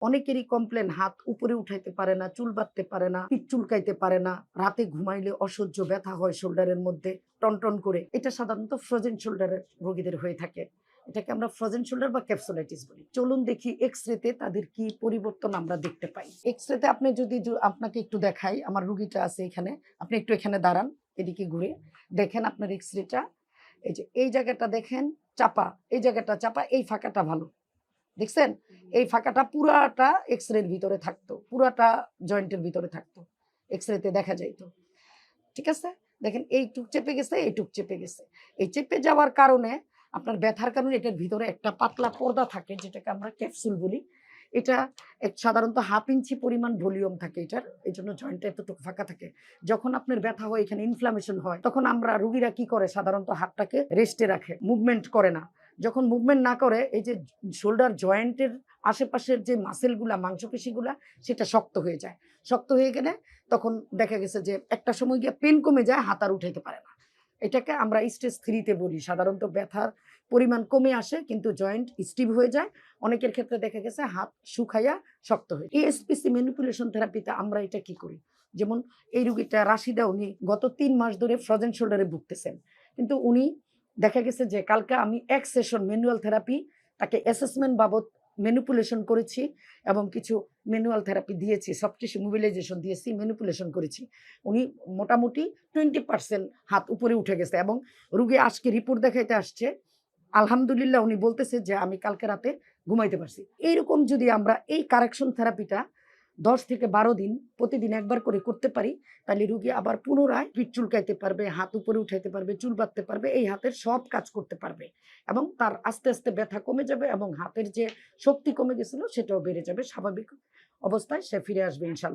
অনেকেরই কমপ্লেন হাত উপরে উঠাইতে পারে না, চুল বাঁধতে পারে না, পিঠ চুলকাইতে পারে না, রাতে ঘুমাইলে অসহ্য ব্যথা হয় শোল্ডারের মধ্যে টনটন করে। এটা সাধারণত ফ্রোজেন শোল্ডারের রোগীদের হয়ে থাকে। এটাকে আমরা ফ্রোজেন শোল্ডার বা ক্যাপসুলাইটিস বলি। চলুন দেখি এক্স-রেতে তাদের কি পরিবর্তন আমরা দেখতে পাই। এক্স-রেতে আপনি যদি আপনাকে একটু দেখাই, আমার রুগীটা আছে এখানে, আপনি একটু এখানে দাঁড়ান, এদিকে ঘুরে দেখেন আপনার এক্স-রেটা। এই যে এই জায়গাটা দেখেন চাপা, এই জায়গাটা চাপা, এই ফাঁকাটা ভালো। দেখছেন? এই ফাঁকাটা পুরাটা এক্স-রের ভিতরে থাকতো, পুরাটা জয়েন্টের ভিতরে থাকতো, এক্স-রেতে দেখা যাইতো। ঠিক আছে? দেখেন এইটুক চেপে গেছে, এইটুক চেপে গেছে। এই চেপে যাওয়ার কারণে আপনার ব্যথার কারণে এটার ভিতরে একটা পাতলা পর্দা থাকে, যেটাকে আমরা ক্যাপসুল বলি। এটা সাধারণত 1/2 ইঞ্চি পরিমাণ ভলিউম থাকে এটার, এইজন্য জয়েন্টটা এতটুকু ফাঁকা থাকে। যখন আপনার ব্যথা হয়, এখানে ইনফ্লামেশন হয়, তখন আমরা রোগীরা কি করে সাধারণত হাতটাকে রেস্টে রাখে, মুভমেন্ট করে না। যখন মুভমেন্ট না করে, এই যে শোল্ডার জয়েন্টের আশেপাশের যে মাসেলগুলা, মাংসপেশিগুলা, সেটা শক্ত হয়ে যায়। শক্ত হয়ে গেলে তখন দেখা গেছে যে একটা সময় গিয়ে পেন কমে যায়, হাত আর উঠাইতে পারে না। এটাকে আমরা স্টেজ 3 তে বলি। সাধারণত ব্যথার পরিমাণ কমে আসে কিন্তু জয়েন্ট স্টিভ হয়ে যায়। অনেকের ক্ষেত্রে দেখা গেছে হাত শুকাইয়া শক্ত হয়ে। এএসপিসি ম্যানিপুলেশন থেরাপিতে আমরা এটা কি করি? যেমন এই রোগীটা রাশিদা, উনি গত 3 মাস ধরে ফ্রোজেন শোল্ডারে ভুগতেছেন। কিন্তু উনি দেখা গেছে যে কালকে আমি 1 সেশন ম্যানুয়াল থেরাপি তাকে অ্যাসেসমেন্ট বাবদ ম্যানিপুলেশন করেছি এবং কিছু ম্যানুয়াল থেরাপি দিয়েছি, সফট টিস্যু মোবিলাইজেশন দিয়েছি, ম্যানিপুলেশন করেছি। উনি মোটামুটি 20% হাত উপরে উঠে গেছে এবং রোগী আজকে রিপোর্ট দেখাইতে আসছে। আলহামদুলিল্লাহ উনি বলতেছে যে আমি কালকে রাতে ঘুমাইতে পারছি। এইরকম যদি আমরা এই কারেকশন থেরাপিটা 10 থেকে 12 দিন প্রতিদিন একবার করে করতে পারি, তাহলে রোগী আবার পুনরায় পিঠ চুলকাইতে পারবে, হাত উপরে উঠাইতে পারবে, চুল বাঁধতে পারবে, এই হাতের সব কাজ করতে পারবে এবং তার আস্তে আস্তে ব্যথা কমে যাবে এবং হাতের যে শক্তি কমে গেছিল সেটাও বেড়ে যাবে। স্বাভাবিক অবস্থায় সে ফিরে আসবে ইনশাল্লাহ।